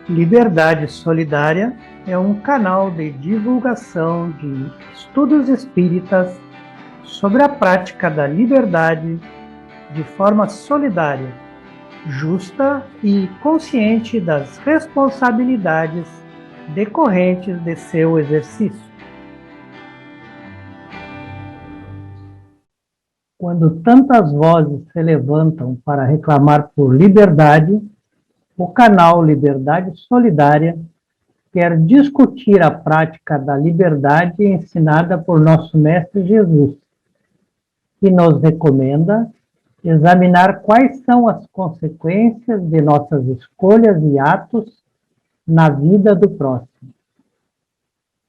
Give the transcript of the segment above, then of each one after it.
Liberdade Solidária é um canal de divulgação de estudos espíritas sobre a prática da liberdade de forma solidária, justa e consciente das responsabilidades decorrentes de seu exercício. Quando tantas vozes se levantam para reclamar por liberdade, o canal Liberdade Solidária quer discutir a prática da liberdade ensinada por nosso Mestre Jesus, que nos recomenda examinar quais são as consequências de nossas escolhas e atos na vida do próximo.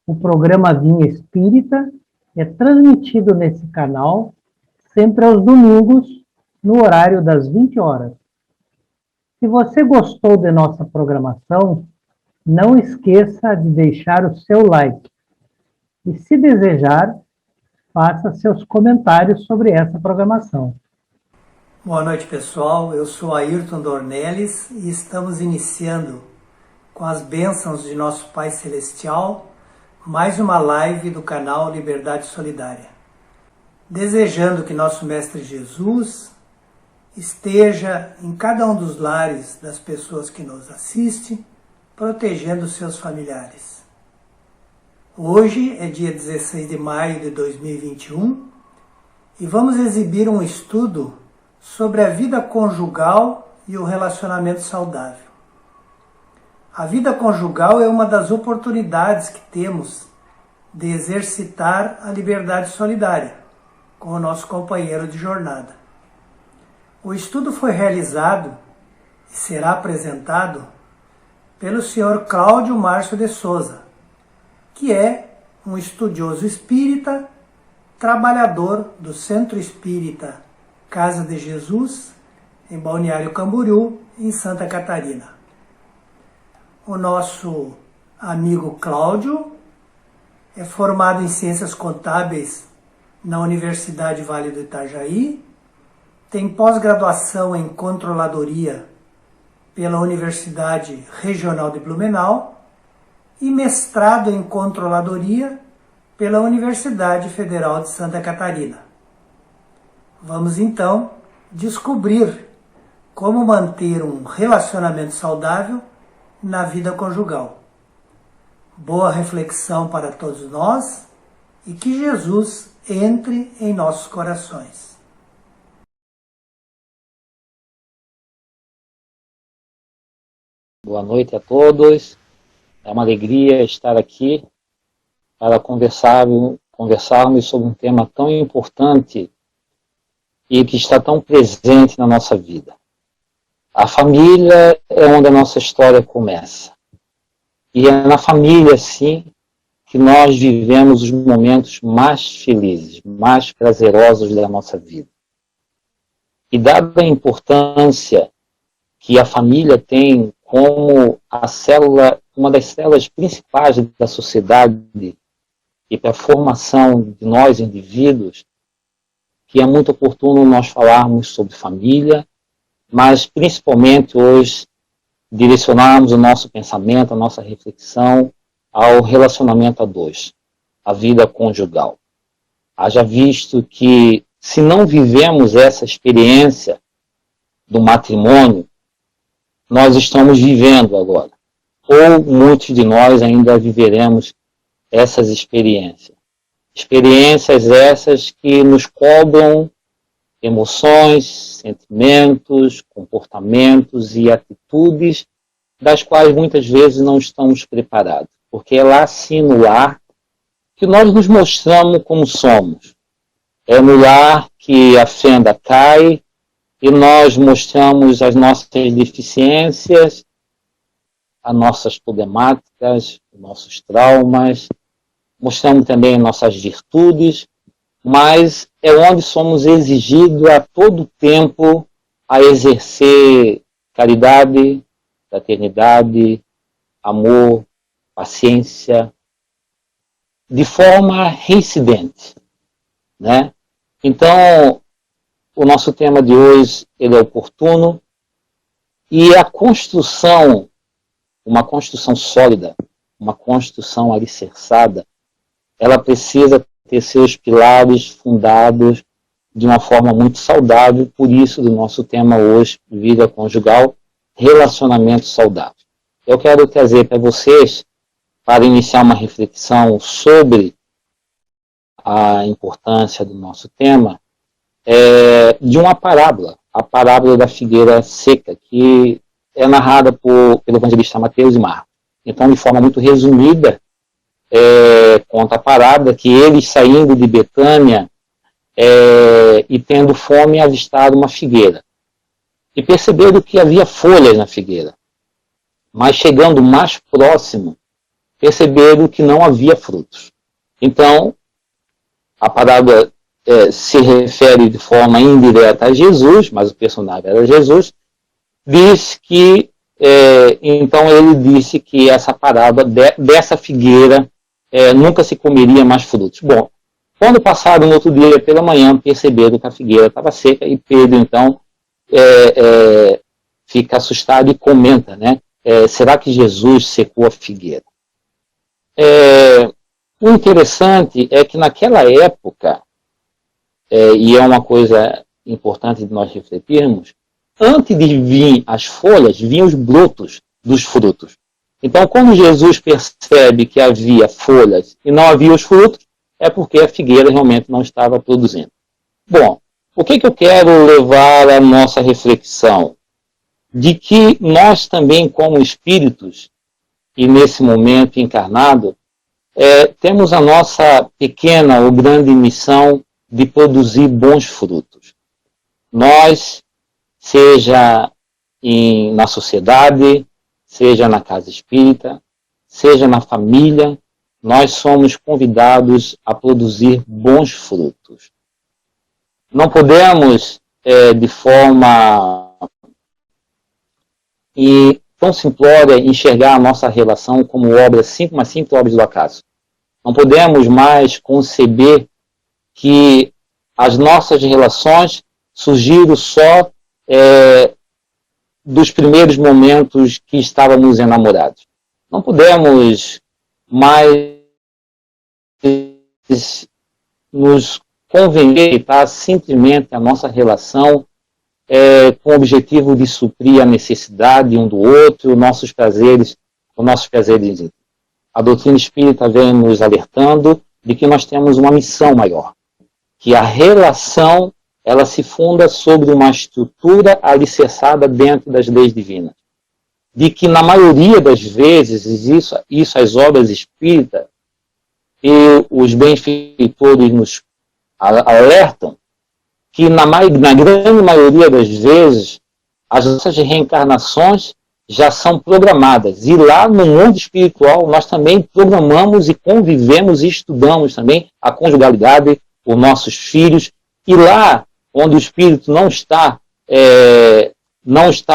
O programa Vinha Espírita é transmitido nesse canal sempre aos domingos, no horário das 20 horas. Se você gostou de nossa programação, não esqueça de deixar o seu like. E se desejar, faça seus comentários sobre essa programação. Boa noite, pessoal. Eu sou Ayrton Dornelles e estamos iniciando, com as bênçãos de nosso Pai Celestial, mais uma live do canal Liberdade Solidária. Desejando que nosso Mestre Jesus esteja em cada um dos lares das pessoas que nos assistem, protegendo seus familiares. Hoje é dia 16 de maio de 2021 e vamos exibir um estudo sobre a vida conjugal e o relacionamento saudável. A vida conjugal é uma das oportunidades que temos de exercitar a liberdade solidária com o nosso companheiro de jornada. O estudo foi realizado e será apresentado pelo Sr. Cláudio Márcio de Souza, que é um estudioso espírita, trabalhador do Centro Espírita Casa de Jesus, em Balneário Camboriú, em Santa Catarina. O nosso amigo Cláudio é formado em Ciências Contábeis na Universidade Vale do Itajaí, tem pós-graduação em Controladoria pela Universidade Regional de Blumenau e mestrado em Controladoria pela Universidade Federal de Santa Catarina. Vamos então descobrir como manter um relacionamento saudável na vida conjugal. Boa reflexão para todos nós e que Jesus entre em nossos corações. Boa noite a todos. É uma alegria estar aqui para conversarmos sobre um tema tão importante e que está tão presente na nossa vida. A família é onde a nossa história começa. E é na família, sim, que nós vivemos os momentos mais felizes, mais prazerosos da nossa vida. E dada a importância que a família tem como a célula, uma das células principais da sociedade e para a formação de nós indivíduos, que é muito oportuno nós falarmos sobre família, mas principalmente hoje direcionarmos o nosso pensamento, a nossa reflexão ao relacionamento a dois, a vida conjugal. Haja visto que se não vivemos essa experiência do matrimônio, nós estamos vivendo agora. Ou muitos de nós ainda viveremos essas experiências. Experiências essas que nos cobram emoções, sentimentos, comportamentos e atitudes das quais muitas vezes não estamos preparados. Porque é lá sim no lar que nós nos mostramos como somos. É no lar que a fenda cai, e nós mostramos as nossas deficiências, as nossas problemáticas, os nossos traumas, mostramos também nossas virtudes, mas é onde somos exigidos a todo tempo a exercer caridade, fraternidade, amor, paciência, de forma reincidente, né? Então, o nosso tema de hoje ele é oportuno e a construção uma construção sólida, uma construção alicerçada, ela precisa ter seus pilares fundados de uma forma muito saudável. Por isso, do nosso tema hoje, vida conjugal, relacionamento saudável. Eu quero trazer para vocês, para iniciar uma reflexão sobre a importância do nosso tema, de uma parábola, a parábola da figueira seca, que é narrada pelo evangelista Mateus e Marcos. Então, de forma muito resumida, conta a parábola que eles, saindo de Betânia e tendo fome, avistaram uma figueira. E perceberam que havia folhas na figueira. Mas chegando mais próximo, perceberam que não havia frutos. Então, a parábola se refere de forma indireta a Jesus, mas o personagem era Jesus, diz que, então ele disse que essa parábola dessa figueira nunca se comeria mais frutos. Bom, quando passaram no outro dia pela manhã, perceberam que a figueira estava seca, e Pedro então fica assustado e comenta, né? Será que Jesus secou a figueira? O interessante é que naquela época, e é uma coisa importante de nós refletirmos, antes de vir as folhas, vinham os brotos dos frutos. Então, quando Jesus percebe que havia folhas e não havia os frutos, é porque a figueira realmente não estava produzindo. Bom, o que eu quero levar à nossa reflexão? De que nós também, como espíritos, e nesse momento encarnado, temos a nossa pequena ou grande missão de produzir bons frutos. Nós, seja na sociedade, seja na casa espírita, seja na família, nós somos convidados a produzir bons frutos. Não podemos, de forma tão simplória, enxergar a nossa relação como uma simples obra do acaso. Não podemos mais conceber que as nossas relações surgiram só dos primeiros momentos que estávamos enamorados. Não podemos mais nos convencer simplesmente a nossa relação com o objetivo de suprir a necessidade um do outro, os nossos prazeres íntimos. A doutrina espírita vem nos alertando de que nós temos uma missão maior, que a relação ela se funda sobre uma estrutura alicerçada dentro das leis divinas. De que, na maioria das vezes, isso as obras espíritas e os benfeitores nos alertam, que na grande maioria das vezes, as nossas reencarnações já são programadas. E lá no mundo espiritual, nós também programamos e convivemos e estudamos também a conjugalidade, os nossos filhos. E lá onde o espírito não está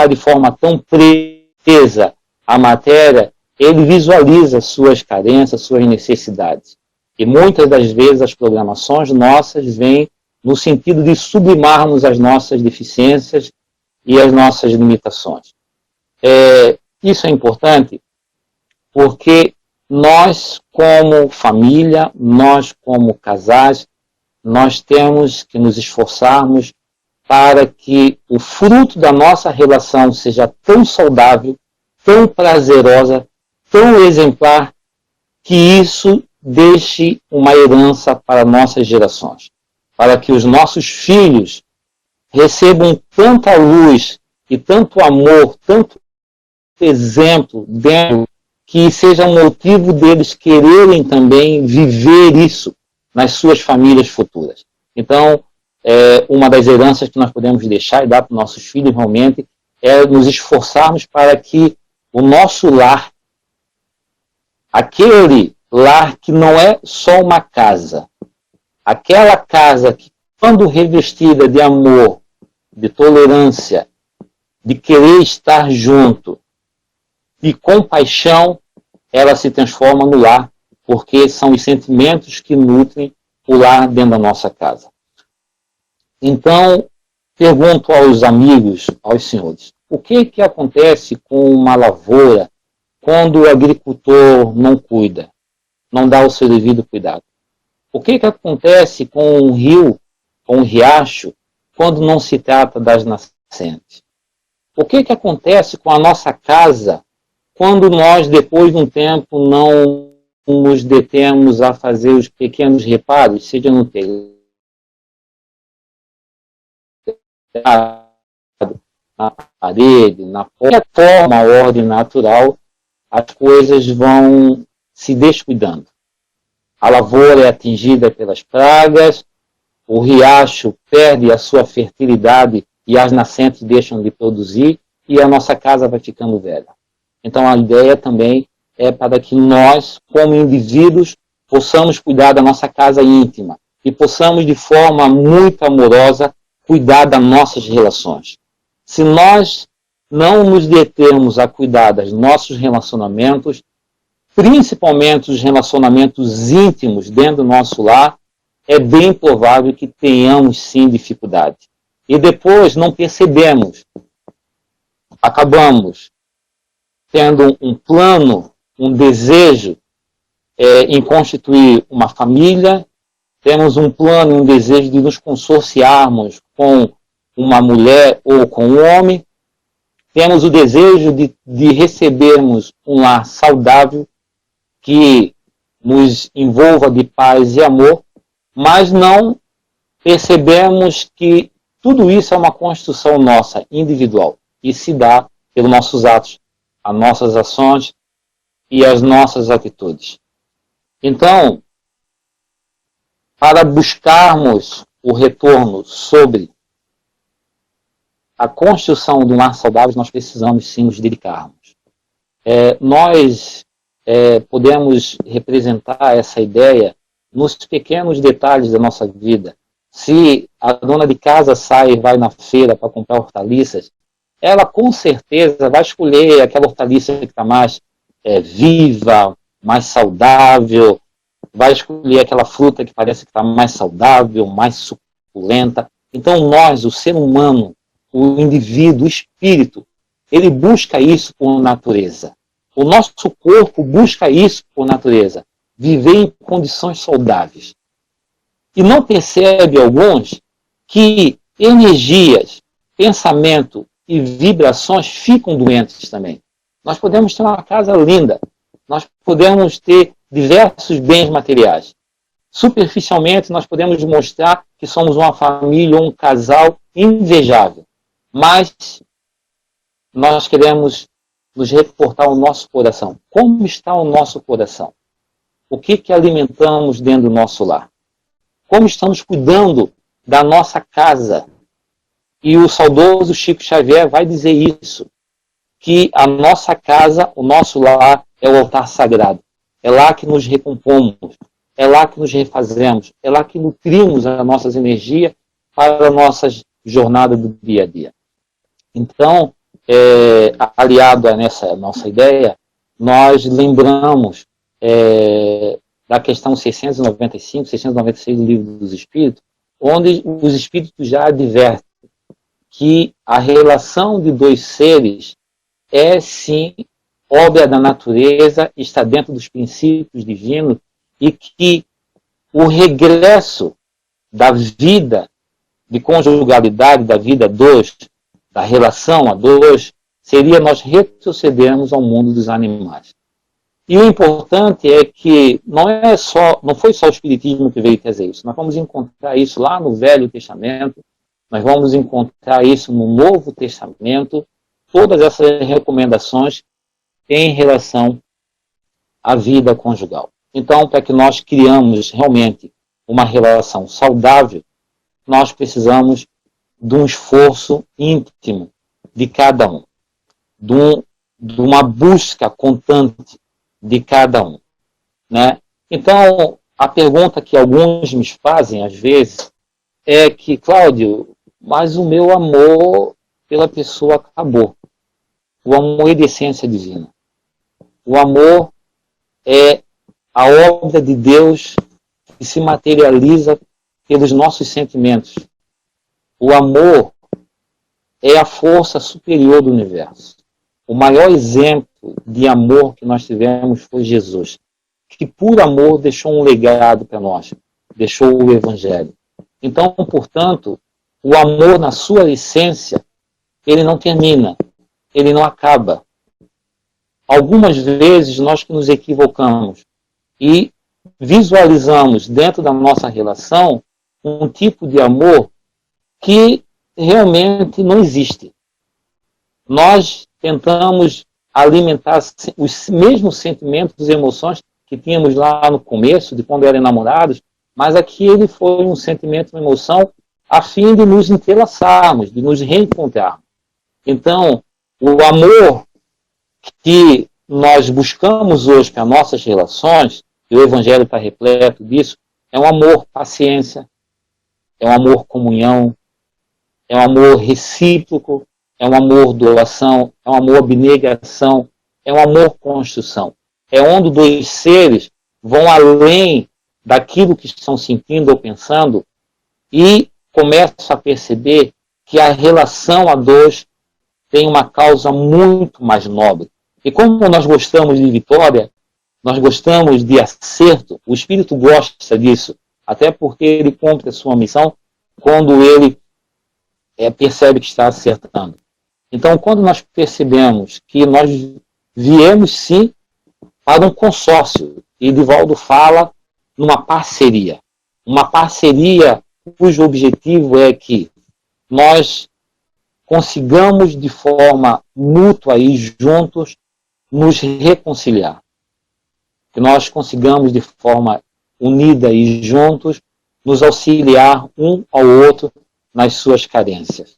de forma tão presa à matéria, ele visualiza suas carências, suas necessidades. E muitas das vezes as programações nossas vêm no sentido de sublimarmos as nossas deficiências e as nossas limitações. Isso é importante porque nós, como família, nós, como casais, nós temos que nos esforçarmos para que o fruto da nossa relação seja tão saudável, tão prazerosa, tão exemplar, que isso deixe uma herança para nossas gerações. Para que os nossos filhos recebam tanta luz e tanto amor, tanto exemplo dentro, que seja um motivo deles quererem também viver isso nas suas famílias futuras. Então, uma das heranças que nós podemos deixar e dar para os nossos filhos realmente é nos esforçarmos para que o nosso lar, aquele lar que não é só uma casa, aquela casa que, quando revestida de amor, de tolerância, de querer estar junto, de compaixão, ela se transforma no lar, porque são os sentimentos que nutrem o lar dentro da nossa casa. Então, pergunto aos amigos, aos senhores, o que acontece com uma lavoura quando o agricultor não cuida, não dá o seu devido cuidado? O que acontece com um rio, com um riacho, quando não se trata das nascentes? O que acontece com a nossa casa quando nós, depois de um tempo, não nos detemos a fazer os pequenos reparos, seja no telhado, na parede, na forma, a ordem natural, as coisas vão se descuidando. A lavoura é atingida pelas pragas, o riacho perde a sua fertilidade e as nascentes deixam de produzir e a nossa casa vai ficando velha. Então a ideia também é para que nós, como indivíduos, possamos cuidar da nossa casa íntima e possamos, de forma muito amorosa, cuidar das nossas relações. Se nós não nos determos a cuidar dos nossos relacionamentos, principalmente os relacionamentos íntimos dentro do nosso lar, é bem provável que tenhamos sim dificuldade. E depois não percebemos. Acabamos tendo um plano, um desejo em constituir uma família, temos um plano, um desejo de nos consorciarmos com uma mulher ou com um homem, temos o desejo de recebermos um lar saudável, que nos envolva de paz e amor, mas não percebemos que tudo isso é uma construção nossa, individual, e se dá pelos nossos atos, as nossas ações e as nossas atitudes. Então, para buscarmos o retorno sobre a construção de um lar saudável, nós precisamos sim nos dedicarmos. Nós podemos representar essa ideia nos pequenos detalhes da nossa vida. Se a dona de casa sai e vai na feira para comprar hortaliças, ela com certeza vai escolher aquela hortaliça que está mais viva, mais saudável, vai escolher aquela fruta que parece que está mais saudável, mais suculenta. Então nós, o ser humano, o indivíduo, o espírito, ele busca isso por natureza. O nosso corpo busca isso por natureza. Viver em condições saudáveis. E não percebe alguns que energias, pensamento e vibrações ficam doentes também. Nós podemos ter uma casa linda. Nós podemos ter diversos bens materiais. Superficialmente, nós podemos mostrar que somos uma família ou um casal invejável. Mas nós queremos nos reportar ao nosso coração. Como está o nosso coração? O que alimentamos dentro do nosso lar? Como estamos cuidando da nossa casa? E o saudoso Chico Xavier vai dizer isso, que a nossa casa, o nosso lar, é o altar sagrado. É lá que nos recompomos, é lá que nos refazemos, é lá que nutrimos as nossas energias para a nossa jornada do dia a dia. Então, aliado a nessa nossa ideia, nós lembramos da questão 695, 696 do Livro dos Espíritos, onde os Espíritos já advertem que a relação de dois seres é, sim, obra da natureza, está dentro dos princípios divinos, e que o regresso da vida de conjugalidade, da vida a dois, da relação a dois, seria nós retrocedermos ao mundo dos animais. E o importante é que não foi só o Espiritismo que veio trazer isso. Nós vamos encontrar isso lá no Velho Testamento, nós vamos encontrar isso no Novo Testamento, todas essas recomendações em relação à vida conjugal. Então, para que nós criamos realmente uma relação saudável, nós precisamos de um esforço íntimo de cada um, de uma busca constante de cada um, né? Então, a pergunta que alguns me fazem, às vezes, é que, Cláudio, mas o meu amor pela pessoa acabou. O amor é de essência divina. O amor é a obra de Deus que se materializa pelos nossos sentimentos. O amor é a força superior do universo. o maior exemplo de amor que nós tivemos foi Jesus, que por amor deixou um legado para nós, deixou o Evangelho. Então, portanto, o amor na sua essência, ele não termina, ele não acaba. Algumas vezes nós que nos equivocamos e visualizamos dentro da nossa relação um tipo de amor que realmente não existe. Nós tentamos alimentar os mesmos sentimentos e emoções que tínhamos lá no começo, de quando eram namorados, mas aqui ele foi um sentimento, uma emoção, a fim de nos entrelaçarmos, de nos reencontrarmos. Então, o amor que nós buscamos hoje para nossas relações, e o Evangelho está repleto disso, é um amor paciência, é um amor comunhão, é um amor recíproco, é um amor doação, é um amor abnegação, é um amor construção. É onde dois seres vão além daquilo que estão sentindo ou pensando e começam a perceber que a relação a dois tem uma causa muito mais nobre. E como nós gostamos de vitória, nós gostamos de acerto, o Espírito gosta disso, até porque ele cumpre a sua missão quando ele percebe que está acertando. Então, quando nós percebemos que nós viemos, sim, para um consórcio, e Divaldo fala numa parceria. Uma parceria cujo objetivo é que nós consigamos, de forma mútua e juntos, nos reconciliar. Que nós consigamos, de forma unida e juntos, nos auxiliar um ao outro nas suas carências.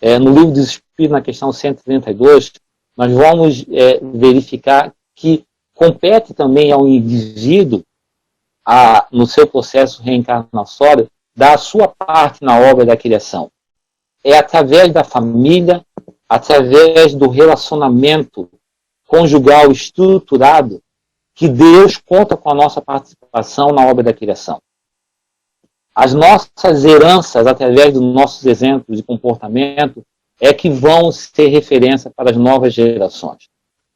No Livro dos Espíritos, na questão 132, nós vamos verificar que compete também ao indivíduo, no seu processo reencarnatório, dar a sua parte na obra da criação. É através da família, através do relacionamento conjugal estruturado, que Deus conta com a nossa participação na obra da criação. As nossas heranças, através dos nossos exemplos de comportamento, é que vão ser referência para as novas gerações.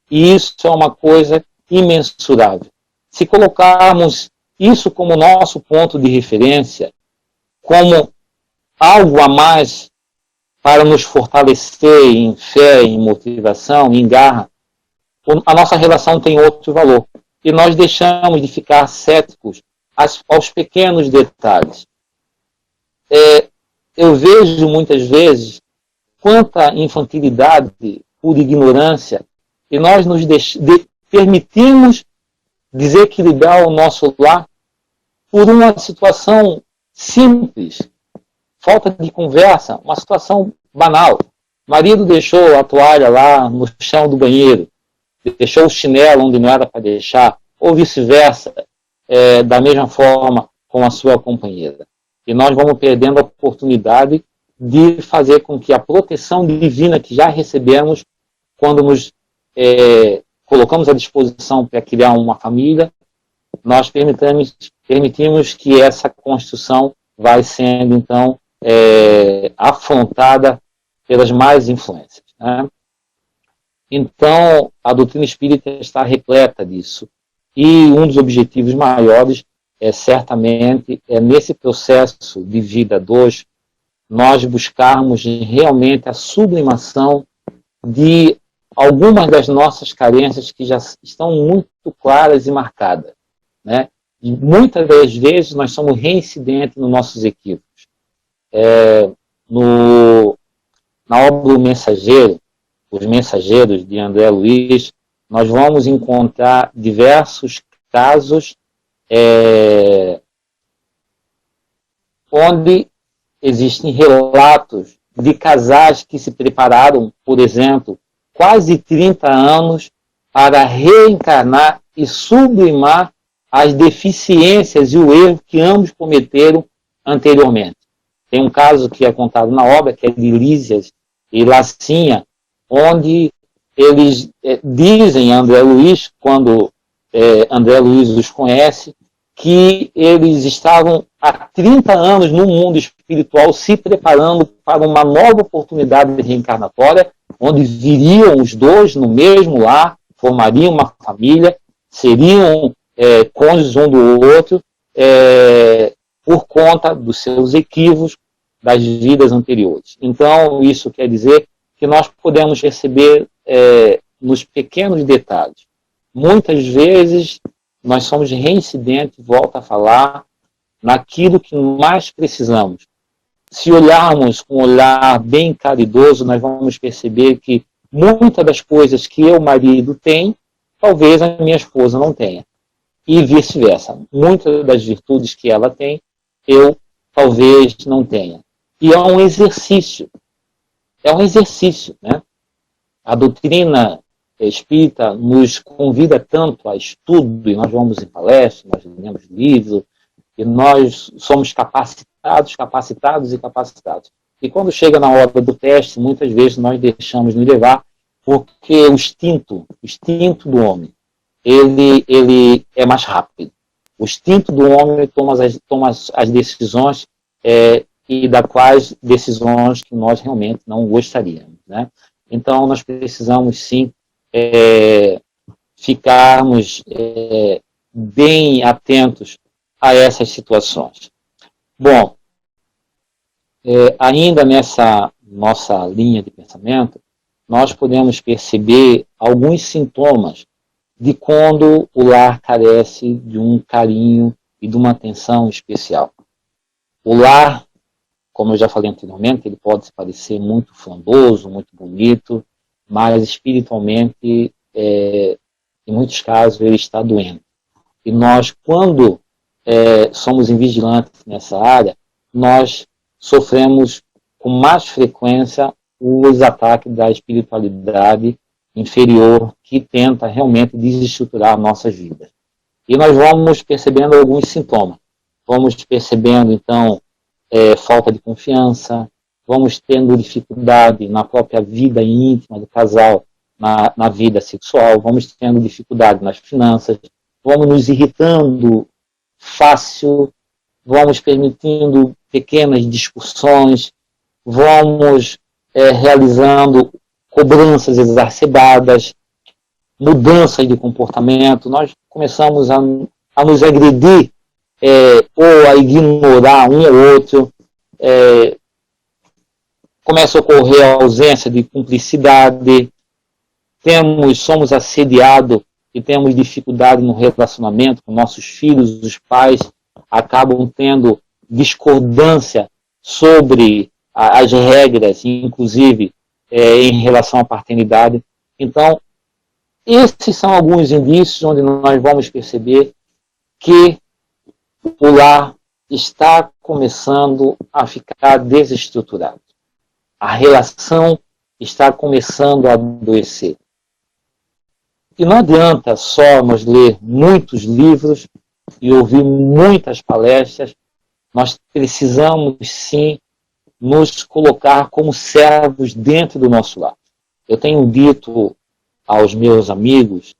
E isso é uma coisa imensurável. Se colocarmos isso como nosso ponto de referência, como algo a mais para nos fortalecer em fé, em motivação, em garra, a nossa relação tem outro valor. E nós deixamos de ficar céticos aos pequenos detalhes. Eu vejo muitas vezes quanta infantilidade por ignorância, e nós nos permitimos desequilibrar o nosso lar por uma situação simples, falta de conversa, uma situação banal. O marido deixou a toalha lá no chão do banheiro, deixou o chinelo onde não era para deixar, ou vice-versa, da mesma forma com a sua companheira. E nós vamos perdendo a oportunidade de fazer com que a proteção divina que já recebemos, quando nos colocamos à disposição para criar uma família, nós permitimos que essa construção vai sendo, então, afrontada pelas más influências. Né? Então, a doutrina espírita está repleta disso. E um dos objetivos maiores certamente, nesse processo de vida 2, nós buscarmos realmente a sublimação de algumas das nossas carências que já estão muito claras e marcadas. Né? E muitas das vezes nós somos reincidentes nos nossos equívocos. Na obra do Mensageiro, Os Mensageiros, de André Luiz, nós vamos encontrar diversos casos onde existem relatos de casais que se prepararam, por exemplo, quase 30 anos para reencarnar e sublimar as deficiências e o erro que ambos cometeram anteriormente. Tem um caso que é contado na obra, que é de Lísias e Lacinha, onde eles dizem a André Luiz, quando André Luiz os conhece, que eles estavam há 30 anos no mundo espiritual se preparando para uma nova oportunidade reencarnatória, onde viriam os dois no mesmo lar, formariam uma família, seriam cônjuges um do outro, por conta dos seus equívocos das vidas anteriores. Então, isso quer dizer que nós podemos perceber nos pequenos detalhes. Muitas vezes, nós somos reincidentes, volto a falar, naquilo que mais precisamos. Se olharmos com um olhar bem caridoso, nós vamos perceber que muitas das coisas que eu, marido, tenho, talvez a minha esposa não tenha. E vice-versa. Muitas das virtudes que ela tem, eu talvez não tenha. E é um exercício. É um exercício, né? A doutrina espírita nos convida tanto a estudo, e nós vamos em palestras, nós lemos livros, e nós somos capacitados. E quando chega na hora do teste, muitas vezes nós deixamos nos levar, porque o instinto do homem, ele é mais rápido. O instinto do homem toma as decisões, e da quais decisões que nós realmente não gostaríamos, né? Então, nós precisamos, sim, ficarmos bem atentos a essas situações. Bom, ainda nessa nossa linha de pensamento, nós podemos perceber alguns sintomas de quando o lar carece de um carinho e de uma atenção especial. O lar, como eu já falei anteriormente, ele pode parecer muito frondoso, muito bonito, mas espiritualmente, em muitos casos, ele está doente. E nós, quando somos invigilantes nessa área, nós sofremos com mais frequência os ataques da espiritualidade inferior que tenta realmente desestruturar nossas vidas. E nós vamos percebendo alguns sintomas. Vamos percebendo, então, falta de confiança, vamos tendo dificuldade na própria vida íntima do casal, na vida sexual, vamos tendo dificuldade nas finanças, vamos nos irritando fácil, vamos permitindo pequenas discussões, vamos realizando cobranças exacerbadas, mudanças de comportamento, nós começamos a nos agredir ou a ignorar um ou outro, começa a ocorrer a ausência de cumplicidade, somos assediados e temos dificuldade no relacionamento com nossos filhos, os pais acabam tendo discordância sobre as regras, inclusive em relação à paternidade. Então, esses são alguns indícios onde nós vamos perceber que o lar está começando a ficar desestruturado. A relação está começando a adoecer. E não adianta só nós ler muitos livros e ouvir muitas palestras, nós precisamos sim nos colocar como servos dentro do nosso lar. Eu tenho dito aos meus amigos,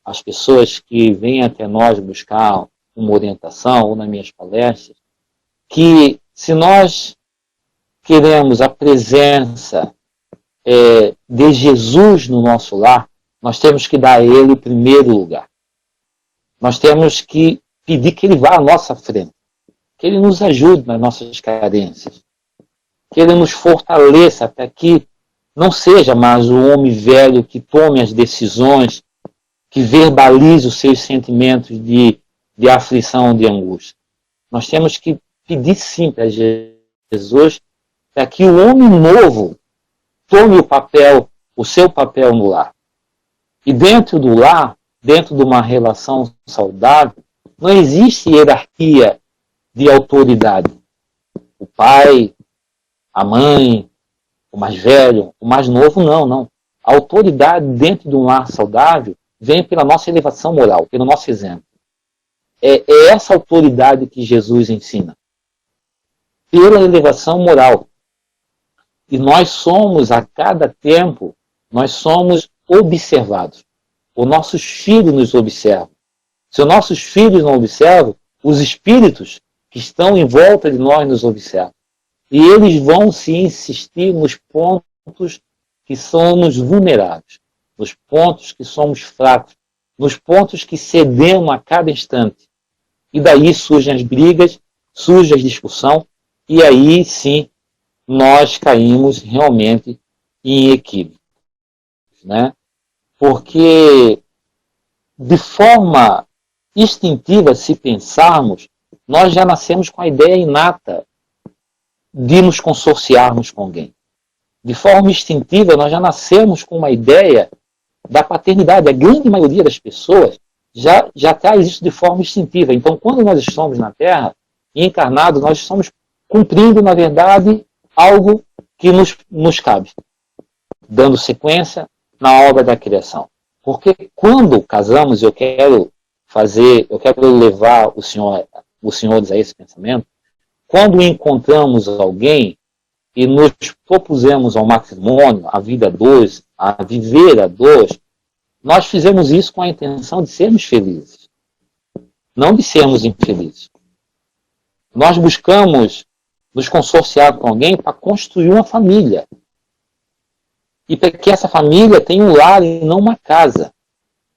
às pessoas que vêm até nós buscar uma orientação ou nas minhas palestras, que se nós queremos a presença de Jesus no nosso lar, nós temos que dar a Ele o primeiro lugar. Nós temos que pedir que Ele vá à nossa frente, que Ele nos ajude nas nossas carências, que Ele nos fortaleça até que não seja mais o homem velho que tome as decisões, que verbalize os seus sentimentos de aflição, de angústia. Nós temos que pedir sim para Jesus para que o homem novo tome o seu papel no lar. E dentro do lar, dentro de uma relação saudável, não existe hierarquia de autoridade. O pai, a mãe, o mais velho, o mais novo, não. A autoridade dentro de um lar saudável vem pela nossa elevação moral, pelo nosso exemplo. É essa autoridade que Jesus ensina. Pela elevação moral. E nós somos, a cada tempo, nós somos observados. Os nossos filhos nos observam. Se os nossos filhos não observam, os espíritos que estão em volta de nós nos observam. E eles vão se insistir nos pontos que somos vulneráveis, nos pontos que somos fracos, nos pontos que cedemos a cada instante. E daí surgem as brigas, surge a discussão, e aí sim nós caímos realmente em equívoco, né? Porque de forma instintiva, se pensarmos, nós já nascemos com a ideia inata de nos consorciarmos com alguém. De forma instintiva, nós já nascemos com uma ideia da paternidade. A grande maioria das pessoas já traz isso de forma instintiva. Então, quando nós estamos na Terra, encarnados, nós estamos cumprindo, na verdade, algo que nos cabe, dando sequência na obra da criação. Porque quando casamos, eu quero levar os senhores a esse pensamento, quando encontramos alguém e nos propusemos ao matrimônio, a vida a dois, a viver a dois, nós fizemos isso com a intenção de sermos felizes, não de sermos infelizes. Nós buscamos nos consorciar com alguém para construir uma família. E para que essa família tenha um lar e não uma casa.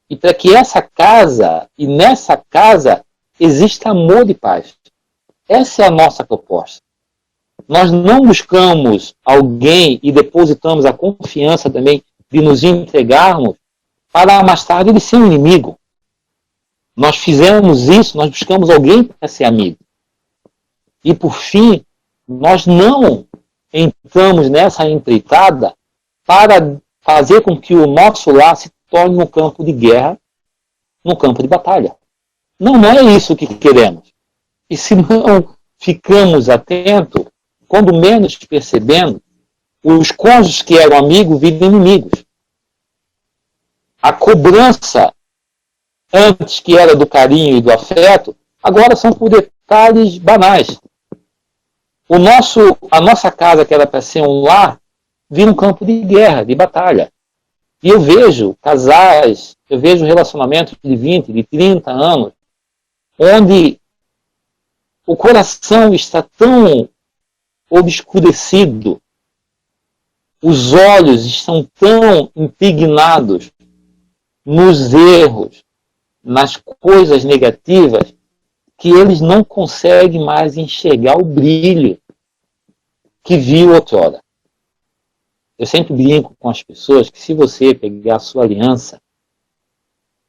E para que essa casa, e nessa casa, exista amor e paz. Essa é a nossa proposta. Nós não buscamos alguém e depositamos a confiança também de nos entregarmos para mais tarde ele ser um inimigo. Nós fizemos isso, nós buscamos alguém para ser amigo. E por fim, nós não entramos nessa empreitada para fazer com que o nosso lar se torne um campo de guerra, um campo de batalha. Não é isso que queremos. E se não ficamos atentos, quando menos percebendo, os cônjuges que eram amigos viram inimigos. A cobrança, antes que era do carinho e do afeto, agora são por detalhes banais. A nossa casa, que era para ser um lar, vira um campo de guerra, de batalha. E eu vejo casais, eu vejo relacionamentos de 20, de 30 anos, onde o coração está tão obscurecido, os olhos estão tão impregnados nos erros, nas coisas negativas, que eles não conseguem mais enxergar o brilho que viu outrora. Eu sempre brinco com as pessoas que se você pegar a sua aliança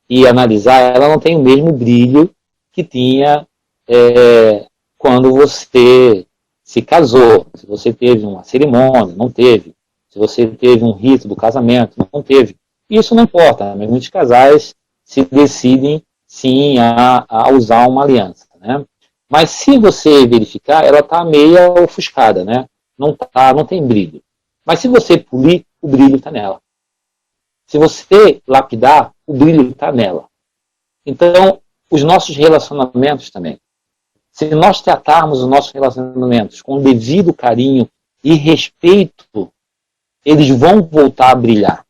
e analisar, ela não tem o mesmo brilho que tinha quando você se casou. Se você teve uma cerimônia, não teve. Se você teve um rito do casamento, não teve. Isso não importa, mas muitos casais se decidem sim a usar uma aliança, né? Mas se você verificar, ela está meio ofuscada, né? Não tem brilho. Mas se você polir, o brilho está nela. Se você lapidar, o brilho está nela. Então, os nossos relacionamentos também. Se nós tratarmos os nossos relacionamentos com devido carinho e respeito, eles vão voltar a brilhar.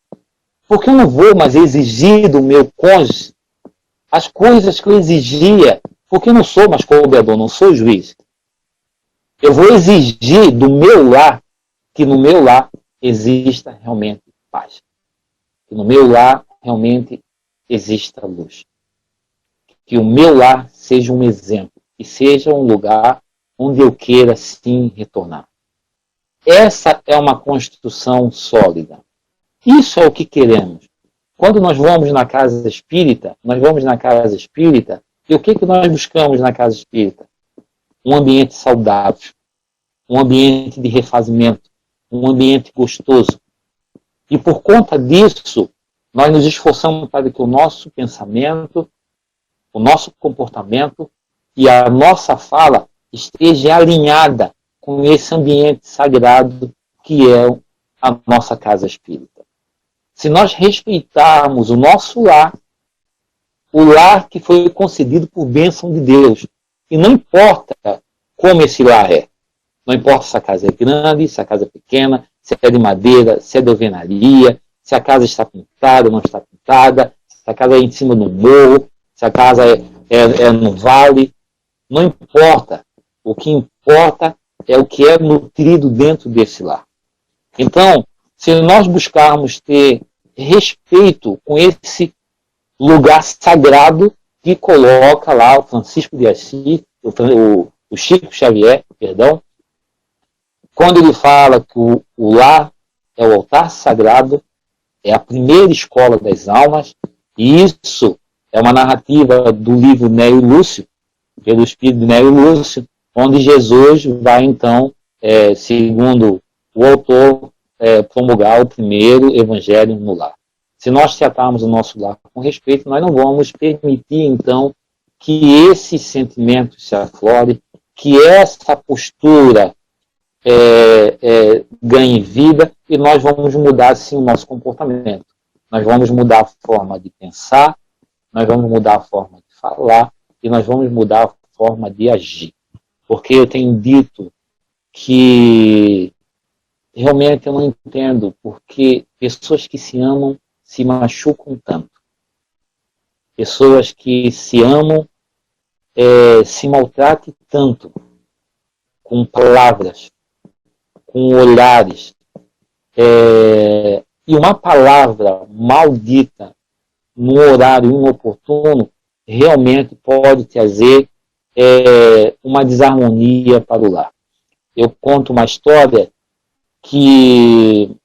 Porque eu não vou mais exigir do meu cônjuge as coisas que eu exigia, porque eu não sou mais cobrador, não sou juiz. Eu vou exigir do meu lar que no meu lar exista realmente paz. Que no meu lar realmente exista luz. Que o meu lar seja um exemplo e seja um lugar onde eu queira sim retornar. Essa é uma construção sólida. Isso é o que queremos. Quando nós vamos na casa espírita, e o que nós buscamos na casa espírita? Um ambiente saudável, um ambiente de refazimento, um ambiente gostoso. E por conta disso, nós nos esforçamos para que o nosso pensamento, o nosso comportamento e a nossa fala esteja alinhada com esse ambiente sagrado que é a nossa casa espírita. Se nós respeitarmos o nosso lar, o lar que foi concedido por bênção de Deus, e não importa como esse lar é, não importa se a casa é grande, se a casa é pequena, se é de madeira, se é de alvenaria, se a casa está pintada ou não está pintada, se a casa é em cima do morro, se a casa é no vale, Não importa. O que importa é o que é nutrido dentro desse lar. Então, se nós buscarmos ter respeito com esse lugar sagrado que coloca lá o Francisco de Assis, o Chico Xavier, perdão, quando ele fala que o lar é o altar sagrado, é a primeira escola das almas, e isso é uma narrativa do livro Nélio Lúcio, pelo espírito de Nélio Lúcio, onde Jesus vai, então, segundo o autor, promulgar o primeiro evangelho no lar. Se nós tratarmos o nosso lar com respeito, nós não vamos permitir, então, que esse sentimento se aflore, que essa postura ganhe vida, e nós vamos mudar, sim, o nosso comportamento. Nós vamos mudar a forma de pensar, nós vamos mudar a forma de falar, e nós vamos mudar a forma de agir. Porque eu tenho dito que realmente eu não entendo porque pessoas que se amam se machucam tanto. Pessoas que se amam se maltratam tanto com palavras, com olhares. E uma palavra maldita no horário inoportuno realmente pode trazer uma desarmonia para o lar. Eu conto uma história que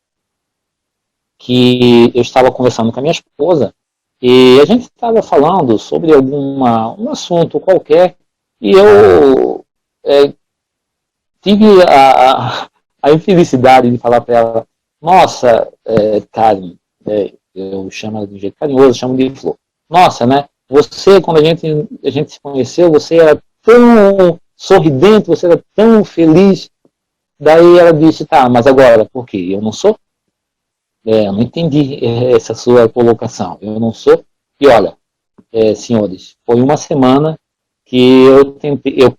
eu estava conversando com a minha esposa e a gente estava falando sobre um assunto qualquer e eu tive a infelicidade de falar para ela: nossa, Karen, eu chamo ela de um jeito carinhoso, chamo de Flor. Nossa, né? Você, quando a gente se conheceu, você era tão sorridente, você era tão feliz. Daí ela disse: tá, mas agora, por quê? Eu não sou? Eu não entendi essa sua colocação. Eu não sou. E olha, senhores, foi uma semana que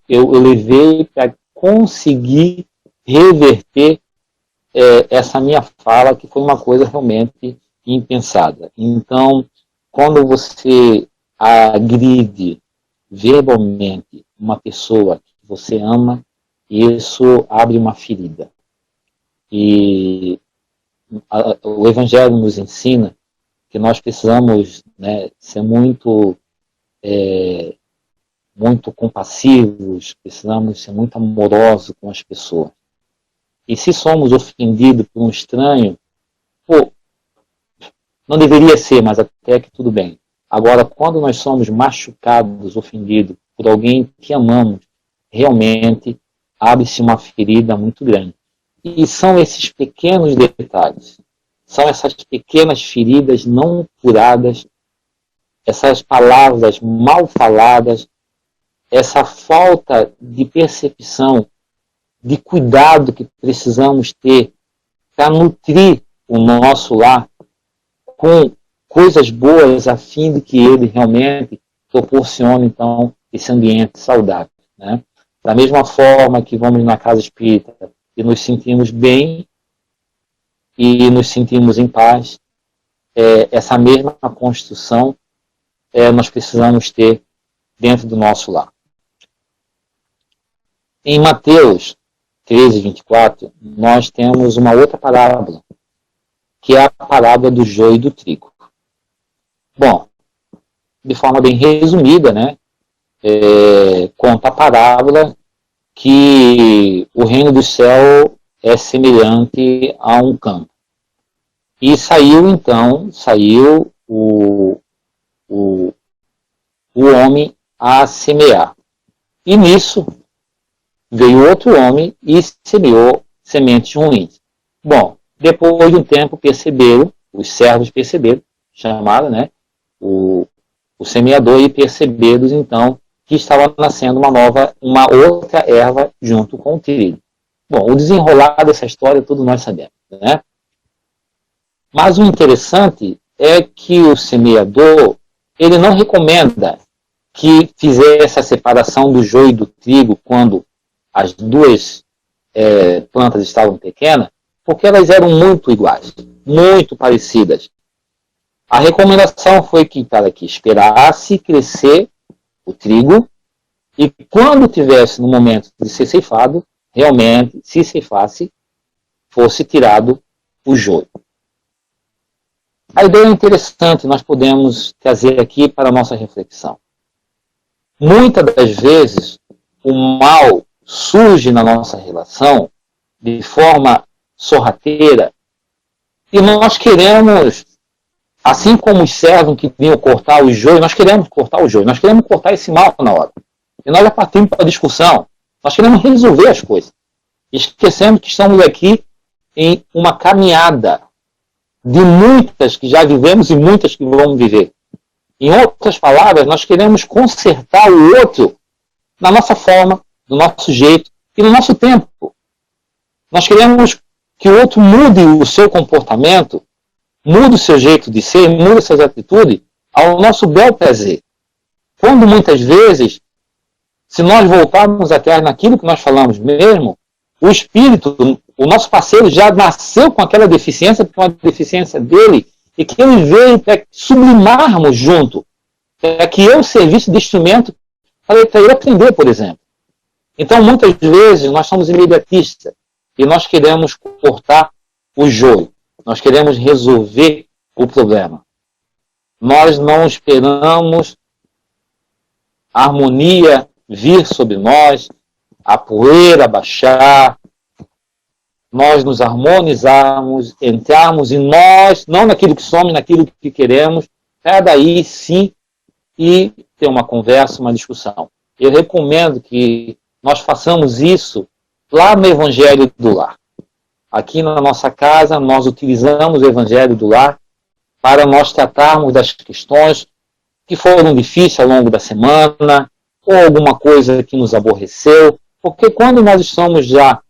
eu levei para conseguir reverter essa minha fala, que foi uma coisa realmente impensada. Então, quando você agride verbalmente uma pessoa que você ama, isso abre uma ferida. E o Evangelho nos ensina que nós precisamos, né, ser muito compassivos, precisamos ser muito amorosos com as pessoas. E se somos ofendidos por um estranho, não deveria ser, mas até que tudo bem. Agora, quando nós somos machucados, ofendidos por alguém que amamos, realmente abre-se uma ferida muito grande. E são esses pequenos detalhes, são essas pequenas feridas não curadas, essas palavras mal faladas, essa falta de percepção, de cuidado que precisamos ter para nutrir o nosso lar com coisas boas, a fim de que ele realmente proporcione, então, esse ambiente saudável, né? Da mesma forma que vamos na casa espírita e nos sentimos bem e nos sentimos em paz, essa mesma construção nós precisamos ter dentro do nosso lar. Em Mateus 13, 24, nós temos uma outra parábola, que é a parábola do joio e do trigo. Bom, de forma bem resumida, né, conta a parábola que o reino do céu é semelhante a um campo. E saiu o homem a semear. E nisso veio outro homem e semeou sementes ruins. Bom, depois de um tempo os servos perceberam, chamaram, né, o semeador, e perceberam então que estava nascendo uma outra erva junto com o trigo. Bom, o desenrolar dessa história todos nós sabemos, né? Mas o interessante é que o semeador, ele não recomenda que fizesse a separação do joio e do trigo quando as duas plantas estavam pequenas, porque elas eram muito iguais, muito parecidas. A recomendação foi para que esperasse crescer o trigo e quando tivesse no momento de ser ceifado, realmente, se ceifasse, fosse tirado o joio. A ideia é interessante, nós podemos trazer aqui para a nossa reflexão. Muitas das vezes, o mal surge na nossa relação de forma sorrateira e nós queremos, assim como os servos que vinham cortar o joio, nós queremos cortar o joio, nós queremos cortar esse mal na hora. E nós já partimos para a discussão, nós queremos resolver as coisas. Esquecemos que estamos aqui em uma caminhada de muitas que já vivemos e muitas que vamos viver. Em outras palavras, nós queremos consertar o outro na nossa forma, do nosso jeito e no nosso tempo. Nós queremos que o outro mude o seu comportamento, mude o seu jeito de ser, mude suas atitudes ao nosso bel prazer. Quando muitas vezes, se nós voltarmos atrás naquilo que nós falamos mesmo, o espírito, o nosso parceiro já nasceu com aquela deficiência, porque é uma deficiência dele, e que ele veio para sublimarmos junto, para que eu servisse de instrumento para ele aprender, por exemplo. Então, muitas vezes, nós somos imediatistas, e nós queremos cortar o joio, nós queremos resolver o problema. Nós não esperamos a harmonia vir sobre nós, a poeira baixar, nós nos harmonizarmos, entrarmos em nós, não naquilo que somos, naquilo que queremos, para daí sim e ter uma conversa, uma discussão. Eu recomendo que nós façamos isso lá no Evangelho do Lar. Aqui na nossa casa, nós utilizamos o Evangelho do Lar para nós tratarmos das questões que foram difíceis ao longo da semana, ou alguma coisa que nos aborreceu, porque quando nós estamos já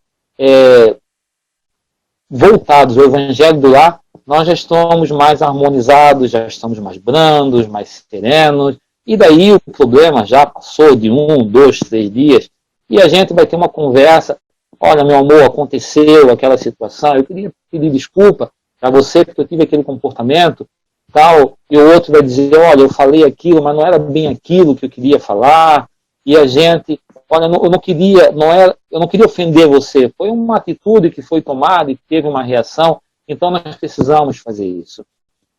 voltados ao Evangelho do Lar, nós já estamos mais harmonizados, já estamos mais brandos, mais serenos, e daí o problema já passou de 1, 2, 3 dias, e a gente vai ter uma conversa, olha, meu amor, aconteceu aquela situação, eu queria pedir desculpa para você porque eu tive aquele comportamento, tal, e o outro vai dizer, olha, eu falei aquilo, mas não era bem aquilo que eu queria falar, e a gente, olha, eu não queria ofender você, foi uma atitude que foi tomada e teve uma reação, então nós precisamos fazer isso.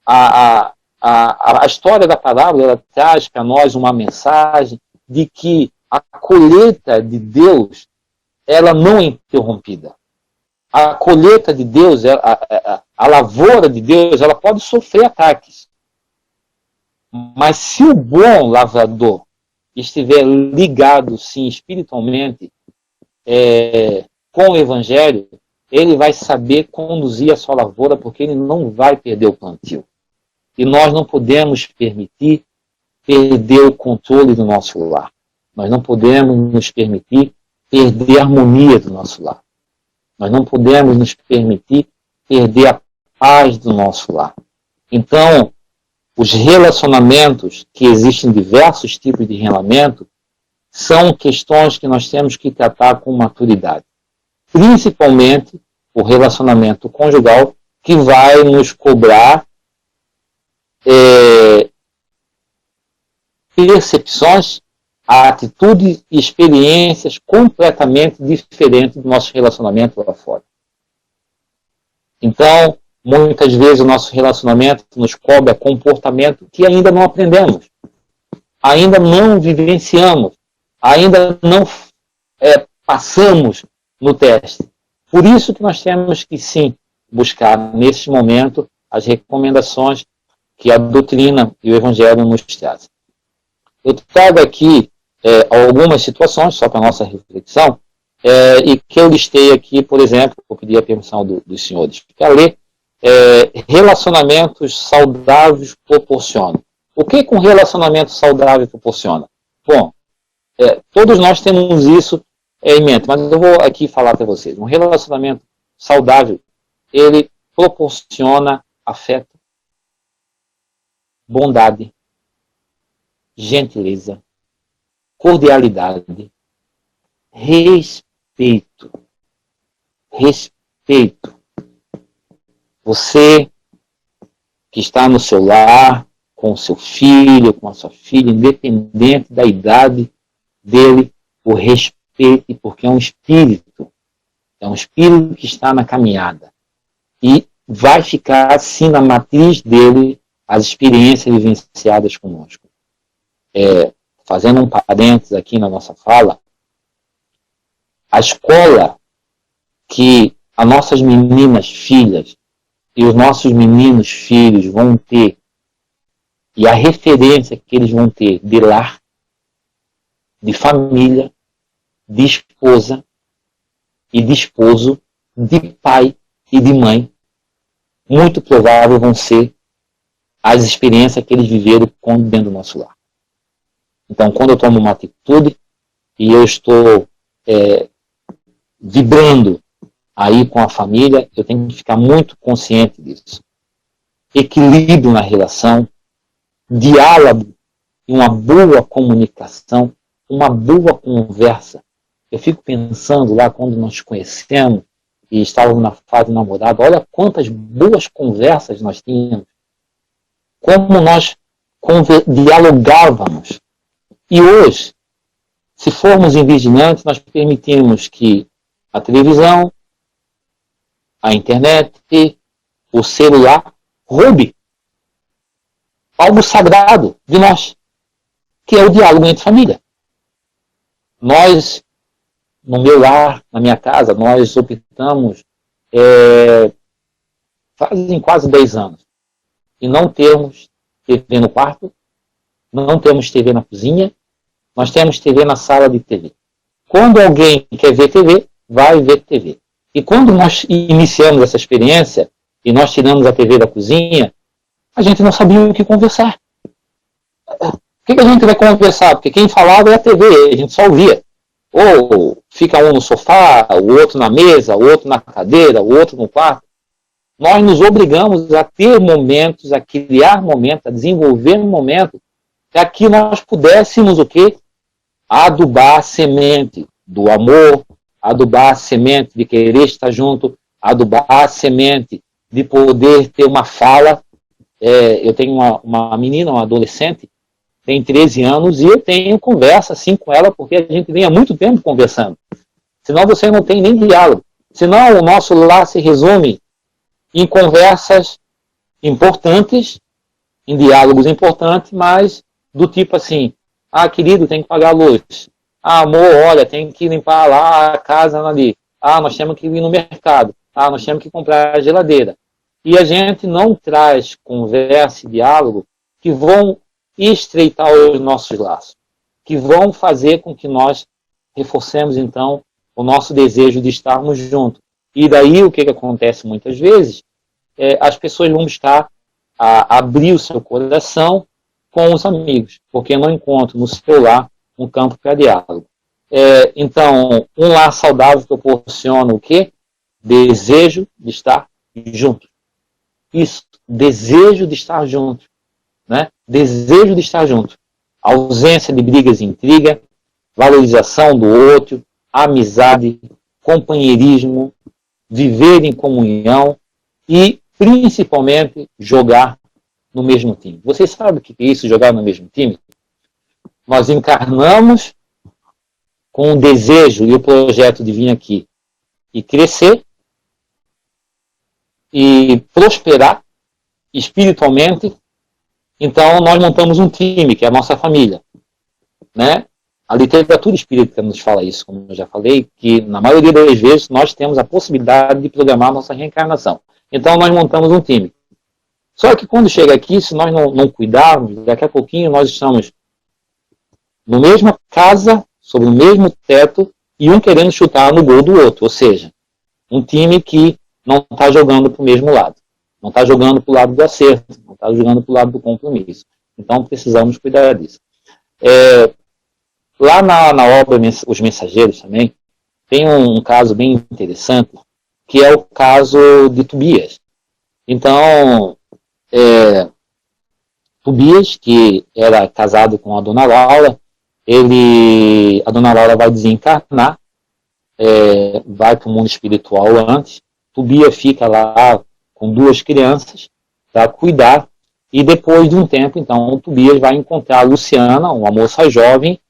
A história da parábola, ela traz para nós uma mensagem de que a colheita de Deus, ela não é interrompida. A colheita de Deus, a lavoura de Deus, ela pode sofrer ataques. Mas se o bom lavrador estiver ligado, sim, espiritualmente, com o Evangelho, ele vai saber conduzir a sua lavoura, porque ele não vai perder o plantio. E nós não podemos permitir perder o controle do nosso lar. Nós não podemos nos permitir perder a harmonia do nosso lar. Nós não podemos nos permitir perder a paz do nosso lar. Então, os relacionamentos, que existem diversos tipos de relacionamento, são questões que nós temos que tratar com maturidade. Principalmente o relacionamento conjugal, que vai nos cobrar percepções, atitudes e experiências completamente diferentes do nosso relacionamento lá fora. Então, muitas vezes o nosso relacionamento nos cobra comportamento que ainda não aprendemos, ainda não vivenciamos, ainda não passamos no teste. Por isso que nós temos que, sim, buscar, nesse momento, as recomendações que a doutrina e o Evangelho nos trazem. Eu trago aqui algumas situações, só para a nossa reflexão, e que eu listei aqui, por exemplo, eu pedi a permissão dos senhores para ler, relacionamentos saudáveis proporcionam. O que um relacionamento saudável proporciona? Bom, todos nós temos isso em mente, mas eu vou aqui falar para vocês. Um relacionamento saudável, ele proporciona afeto, bondade, gentileza, cordialidade, respeito. Respeito. Você que está no seu lar, com o seu filho, com a sua filha, independente da idade dele, o respeite, porque é um espírito que está na caminhada. E vai ficar assim na matriz dele as experiências vivenciadas conosco. Fazendo um parênteses aqui na nossa fala, a escola que as nossas meninas filhas e os nossos meninos filhos vão ter, e a referência que eles vão ter de lar, de família, de esposa e de esposo, de pai e de mãe, muito provável vão ser as experiências que eles viveram dentro do nosso lar. Então, quando eu tomo uma atitude e eu estou vibrando aí com a família, eu tenho que ficar muito consciente disso. Equilíbrio na relação, diálogo, uma boa comunicação, uma boa conversa. Eu fico pensando lá quando nós conhecemos e estávamos na fase namorada, olha quantas boas conversas nós tínhamos. Como nós dialogávamos. E hoje, se formos invigilantes, nós permitimos que a televisão, a internet, o celular roube algo sagrado de nós, que é o diálogo entre família. Nós, no meu lar, na minha casa, nós optamos fazem quase 10 anos e não temos TV no quarto, não temos TV na cozinha, nós temos TV na sala de TV. Quando alguém quer ver TV, vai ver TV. E quando nós iniciamos essa experiência e nós tiramos a TV da cozinha, a gente não sabia o que conversar. O que a gente vai conversar? Porque quem falava é a TV, a gente só ouvia. Ou fica um no sofá, o outro na mesa, o outro na cadeira, o outro no quarto. Nós nos obrigamos a ter momentos, a criar momentos, a desenvolver momentos, para que nós pudéssemos o quê? Adubar a semente do amor, adubar a semente de querer estar junto, adubar a semente de poder ter uma fala. Eu tenho uma menina, uma adolescente, tem 13 anos, e eu tenho conversa assim com ela, porque a gente vem há muito tempo conversando. Senão você não tem nem diálogo. Senão o nosso lar se resume em conversas importantes, em diálogos importantes, mas do tipo assim, querido, tem que pagar a luz. Amor, olha, tem que limpar lá a casa ali. Nós temos que ir no mercado. Nós temos que comprar a geladeira. E a gente não traz conversa e diálogo que vão estreitar os nossos laços, que vão fazer com que nós reforcemos, então, o nosso desejo de estarmos juntos. E daí o que acontece muitas vezes? As pessoas vão buscar abrir o seu coração com os amigos, porque não encontram no seu lar um campo para diálogo. Então, um lar saudável proporciona o quê? Desejo de estar junto. Isso, desejo de estar junto. Né? Desejo de estar junto. Ausência de brigas e intriga, valorização do outro, amizade, companheirismo, viver em comunhão e, principalmente, jogar no mesmo time. Vocês sabem o que é isso, jogar no mesmo time? Nós encarnamos com o desejo e o projeto de vir aqui e crescer e prosperar espiritualmente. Então, nós montamos um time, que é a nossa família. Né? A literatura espírita nos fala isso, como eu já falei, que na maioria das vezes nós temos a possibilidade de programar a nossa reencarnação. Então, nós montamos um time. Só que quando chega aqui, se nós não cuidarmos, daqui a pouquinho nós estamos na mesma casa, sob o mesmo teto, e um querendo chutar no gol do outro. Ou seja, um time que não está jogando para o mesmo lado. Não está jogando para o lado do acerto, não está jogando para o lado do compromisso. Então, precisamos cuidar disso. Lá na obra Os Mensageiros também, tem um caso bem interessante, que é o caso de Tobias. Então, Tobias, que era casado com a Dona Laura, a Dona Laura vai desencarnar, vai para o mundo espiritual antes, Tobias fica lá com 2 crianças para cuidar, e depois de um tempo, então, o Tobias vai encontrar a Luciana, uma moça jovem,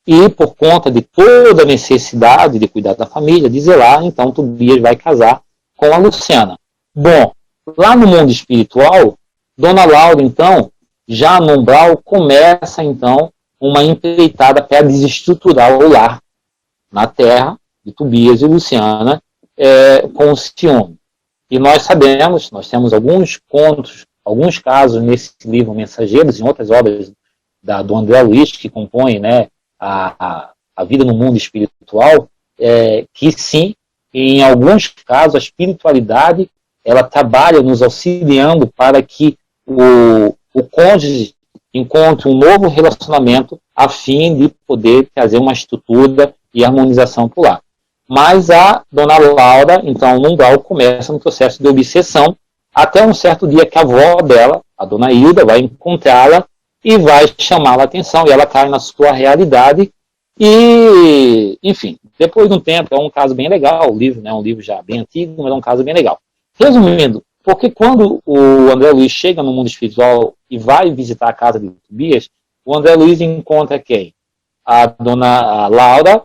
E por conta de toda a necessidade de cuidar da família, de zelar, então Tobias vai casar com a Luciana. Bom, lá no mundo espiritual, Dona Laura, então, já no umbral, começa, então, uma empreitada para desestruturar o lar na terra de Tobias e Luciana com o ciúme. E nós sabemos, nós temos alguns contos, alguns casos nesse livro Mensageiros, em outras obras do André Luiz, que compõem, né, a vida no mundo espiritual, que sim, em alguns casos, a espiritualidade ela trabalha nos auxiliando para que o cônjuge encontre um novo relacionamento a fim de poder trazer uma estrutura e harmonização para o lar. Mas a Dona Laura, então, no umbral, começa um processo de obsessão, até um certo dia que a avó dela, a Dona Hilda, vai encontrá-la e vai chamá-la a atenção, e ela cai na sua realidade, e, enfim, depois de um tempo, é um caso bem legal, o livro, né, é um livro já bem antigo, mas é um caso bem legal. Resumindo, porque quando o André Luiz chega no mundo espiritual e vai visitar a casa de Tobias, o André Luiz encontra quem? A Dona Laura,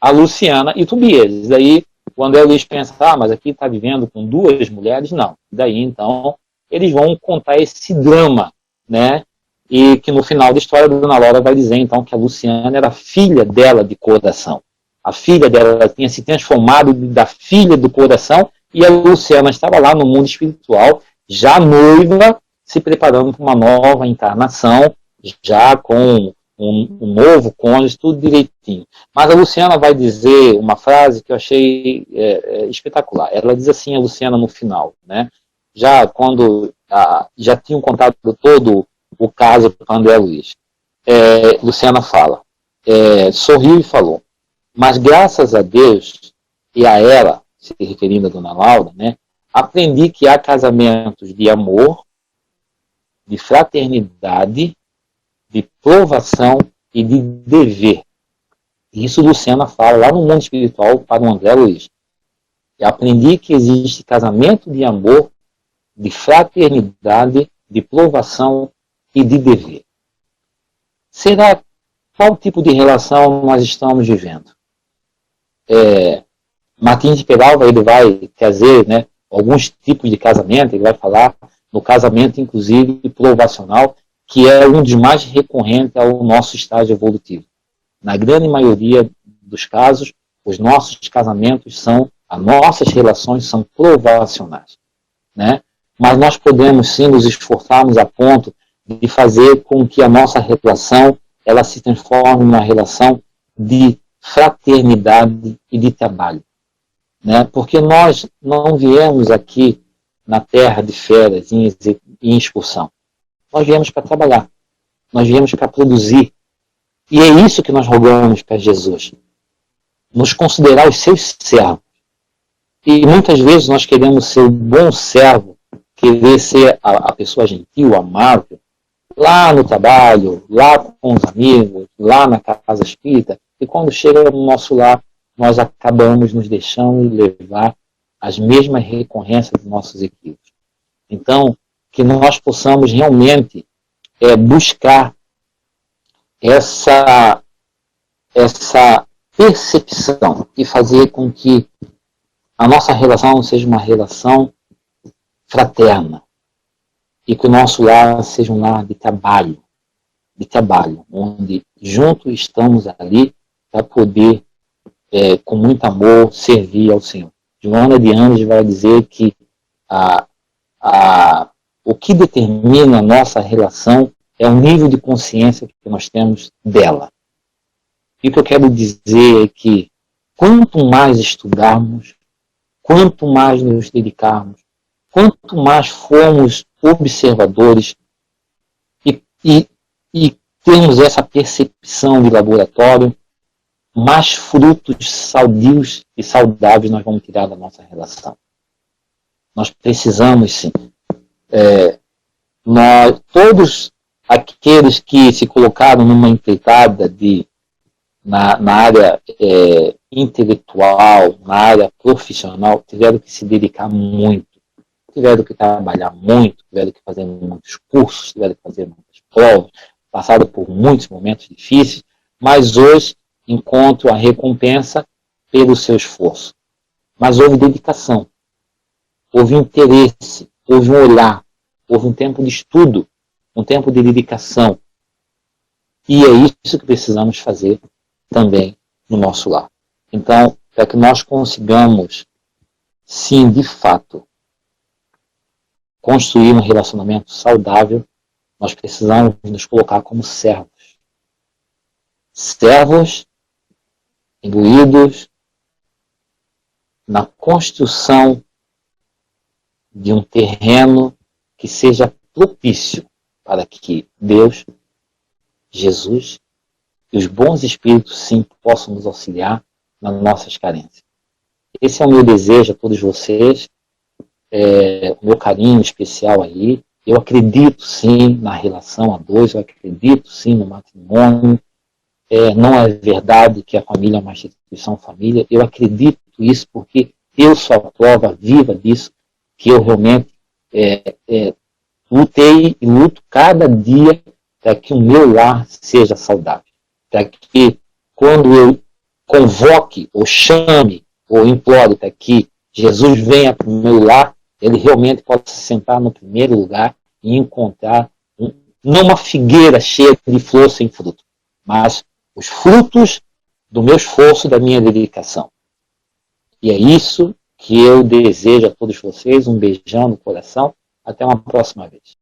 a Luciana e Tobias. Daí o André Luiz pensa, mas aqui está vivendo com duas mulheres? Não. Daí então eles vão contar esse drama, né? E que no final da história a Dona Laura vai dizer então que a Luciana era filha dela de coração. A filha dela tinha se transformado da filha do coração e a Luciana estava lá no mundo espiritual, já noiva, se preparando para uma nova encarnação, já com um novo cônjuge, tudo direitinho. Mas a Luciana vai dizer uma frase que eu achei espetacular. Ela diz assim, a Luciana no final, né? Já quando já tinham contado todo o caso para André Luiz. Luciana fala, sorriu e falou, mas graças a Deus e a ela, se referindo a Dona Laura, né, aprendi que há casamentos de amor, de fraternidade, de provação e de dever. Isso Luciana fala lá no mundo espiritual para o André Luiz. Eu aprendi que existe casamento de amor, de fraternidade, de provação e de dever. Será qual tipo de relação nós estamos vivendo? Martins de Peralva ele vai trazer, né, alguns tipos de casamento, ele vai falar no casamento, inclusive, provacional, que é um dos mais recorrentes ao nosso estágio evolutivo. Na grande maioria dos casos, os nossos casamentos as nossas relações são provacionais, né? Mas nós podemos sim nos esforçarmos a ponto de fazer com que a nossa relação ela se transforme numa relação de fraternidade e de trabalho, né? Porque nós não viemos aqui na terra de férias em excursão. Nós viemos para trabalhar, nós viemos para produzir. E é isso que nós rogamos para Jesus, nos considerar os seus servos. E muitas vezes nós queremos ser um bom servo, querer ser a pessoa gentil, amável, lá no trabalho, lá com os amigos, lá na casa espírita, e quando chega no nosso lar, nós acabamos nos deixando levar as mesmas recorrências dos nossos equívocos. Então, que nós possamos realmente buscar essa percepção e fazer com que a nossa relação seja uma relação fraterna e que o nosso lar seja um lar de trabalho, onde juntos estamos ali para poder, com muito amor, servir ao Senhor. Joana de Anjos vai dizer que o que determina a nossa relação é o nível de consciência que nós temos dela. E o que eu quero dizer é que quanto mais estudarmos, quanto mais nos dedicarmos, quanto mais formos observadores e temos essa percepção de laboratório, mais frutos saudios e saudáveis nós vamos tirar da nossa relação. Nós precisamos, sim. Todos aqueles que se colocaram numa empreitada na área intelectual, na área profissional, tiveram que se dedicar muito, tiveram que trabalhar muito, tiveram que fazer muitos cursos, tiveram que fazer muitas provas, passaram por muitos momentos difíceis, mas hoje encontro a recompensa pelo seu esforço. Mas houve dedicação, houve interesse, houve um olhar, houve um tempo de estudo, um tempo de dedicação. E é isso que precisamos fazer também no nosso lar. Então, para que nós consigamos, sim, de fato, construir um relacionamento saudável, nós precisamos nos colocar como servos. Servos imbuídos na construção de um terreno que seja propício para que Deus, Jesus e os bons espíritos, sim, possam nos auxiliar nas nossas carências. Esse é o meu desejo a todos vocês, o meu carinho especial aí. Eu acredito, sim, na relação a dois, eu acredito, sim, no matrimônio. Não é verdade que a família é uma instituição família. Eu acredito isso porque eu sou a prova viva disso, que eu realmente lutei e luto cada dia para que o meu lar seja saudável. Para que quando eu convoque, ou chame, ou implore para que Jesus venha para o meu lar, ele realmente possa se sentar no primeiro lugar e encontrar não uma figueira cheia de flor sem fruto, mas os frutos do meu esforço, da minha dedicação. E é isso que eu desejo a todos vocês. Um beijão no coração. Até uma próxima vez.